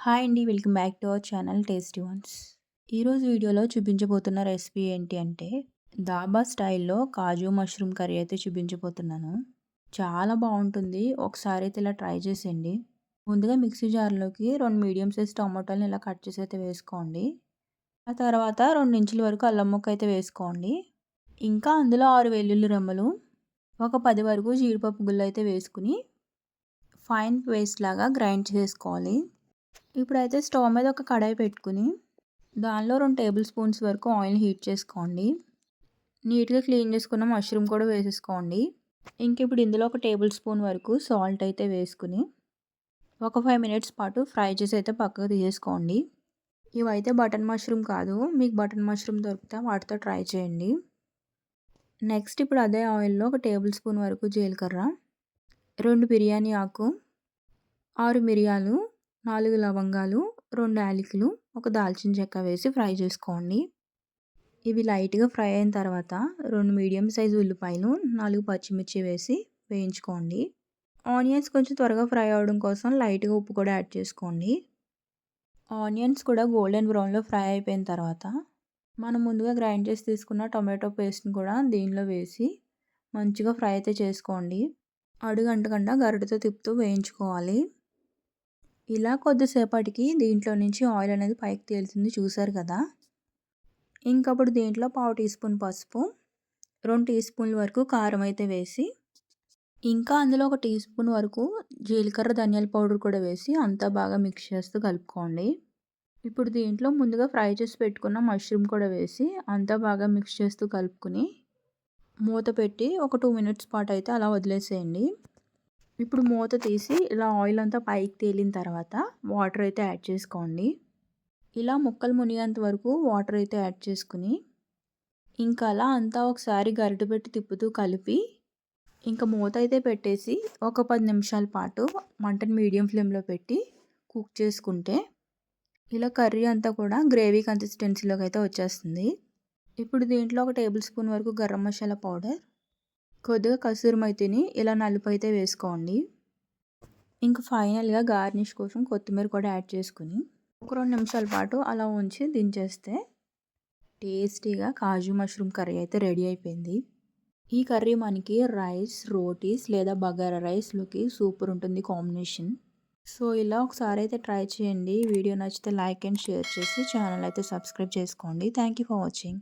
Hi అండి. Welcome back to our channel tasty once. ఈరోజు వీడియోలో చూపించబోతున్న రెసిపీ ఏంటి అంటే దాబా స్టైల్‌లో కాజు మష్రూమ్ కర్రీ అయితే చూపించబోతున్నాను. చాలా బావుంటుంది. ఒకసారి అయితే ఇలా ట్రై చేసేయండి. ముందుగా మిక్సీ జార్‌లోకి 2 మీడియం సైజ్ టమాటాలను ఇలా కట్ చేసి అయితే వేసుకోండి. ఆ తర్వాత 2 ఇంచుల వరకు అల్లం ముక్క అయితే వేసుకోండి. ఇంకా అందులో 6 వెల్లుల్లి రెమ్మలు, ఒక 10 వరకు జీడిపప్పు గుళ్ళు అయితే వేసుకుని ఫైన్ పేస్ట్ లాగా గ్రైండ్ చేసుకోవాలి. ఇప్పుడైతే స్టవ్ మీద ఒక కడాయి పెట్టుకుని దానిలో 2 టేబుల్ స్పూన్స్ వరకు ఆయిల్ హీట్ చేసుకోండి. నీట్‌గా క్లీన్ చేసుకున్న మష్రూమ్ కూడా వేసేసుకోండి. ఇప్పుడు ఇందులో ఒక టేబుల్ స్పూన్ వరకు సాల్ట్ అయితే వేసుకుని ఒక 5 మినిట్స్ పాటు ఫ్రై చేసి అయితే పక్కకు తీసేసుకోండి. ఇవైతే బటన్ మష్రూమ్ కాదు. మీకు బటన్ మష్రూమ్ దొరికితే వాటితో ట్రై చేయండి. నెక్స్ట్ ఇప్పుడు అదే ఆయిల్‌లో ఒక టేబుల్ స్పూన్ వరకు జీలకర్ర, 2 బిర్యానీ ఆకు, 6 మిరియాలు, 4 లవంగాలు, 2 యాలకులు, ఒక దాల్చిన చెక్క వేసి ఫ్రై చేసుకోండి. ఇవి లైట్‌గా ఫ్రై అయిన తర్వాత 2 మీడియం సైజ్ ఉల్లిపాయలు, 4 పచ్చిమిర్చి వేసి వేయించుకోండి. ఆనియన్స్ కొంచెం త్వరగా ఫ్రై అవ్వడం కోసం లైట్‌గా ఉప్పు కూడా యాడ్ చేసుకోండి. ఆనియన్స్ కూడా గోల్డెన్ బ్రౌన్‌లో ఫ్రై అయిపోయిన తర్వాత మనం ముందుగా గ్రైండ్ చేసి తీసుకున్న టొమాటో పేస్ట్‌ని కూడా దీనిలో వేసి మంచిగా ఫ్రై అయితే చేసుకోండి. అడుగు అంటకుండా గరిటెతో తిప్పుతూ వేయించుకోవాలి. ఇలా కొద్దిసేపటికి దీంట్లో నుంచి ఆయిల్ అనేది పైకి తేలుతుంది, చూసారు కదా. ఇంకప్పుడు దీంట్లో పావు టీ స్పూన్ పసుపు, 2 టీ స్పూన్ల వరకు కారం అయితే వేసి ఇంకా అందులో ఒక టీ స్పూన్ వరకు జీలకర్ర ధనియాల పౌడర్ కూడా వేసి అంతా బాగా మిక్స్ చేస్తూ కలుపుకోండి. ఇప్పుడు దీంట్లో ముందుగా ఫ్రై చేసి పెట్టుకున్న మష్రూమ్ కూడా వేసి అంతా బాగా మిక్స్ చేస్తూ కలుపుకుని మూత పెట్టి ఒక 2 మినిట్స్ పాటు అయితే అలా వదిలేసేయండి. ఇప్పుడు మూత తీసి ఇలా ఆయిల్ అంతా పైకి తేలిన తర్వాత వాటర్ అయితే యాడ్ చేసుకోండి. ఇలా ముక్కలు మునిగేంత వరకు వాటర్ అయితే యాడ్ చేసుకుని ఇంకా అలా అంతా ఒకసారి గరిటె పెట్టి తిప్పుతూ కలిపి ఇంకా మూత అయితే పెట్టేసి ఒక 10 నిమిషాల పాటు మంటను మీడియం ఫ్లేమ్లో పెట్టి కుక్ చేసుకుంటే ఇలా కర్రీ అంతా కూడా గ్రేవీ కన్సిస్టెన్సీలోకి అయితే వచ్చేస్తుంది. ఇప్పుడు దీంట్లో ఒక టేబుల్ స్పూన్ వరకు గరం మసాలా పౌడర్, కొద్దిగా కసూరి మేతిని ఇలా నలుపు అయితే వేసుకోండి. ఇంకా ఫైనల్‌గా గార్నిష్ కోసం కొత్తిమీర కూడా యాడ్ చేసుకుని ఒక 2 నిమిషాల పాటు అలా ఉంచి దించేస్తే టేస్టీగా కాజు మష్రూమ్ కర్రీ అయితే రెడీ అయిపోయింది. ఈ కర్రీ మనకి రైస్, రోటీస్ లేదా బగారా రైస్‌లోకి సూపర్ ఉంటుంది కాంబినేషన్. సో ఇలా ఒకసారి అయితే ట్రై చేయండి. వీడియో నచ్చితే లైక్ అండ్ షేర్ చేసి ఛానల్ అయితే సబ్స్క్రైబ్ చేసుకోండి. Thank you for watching.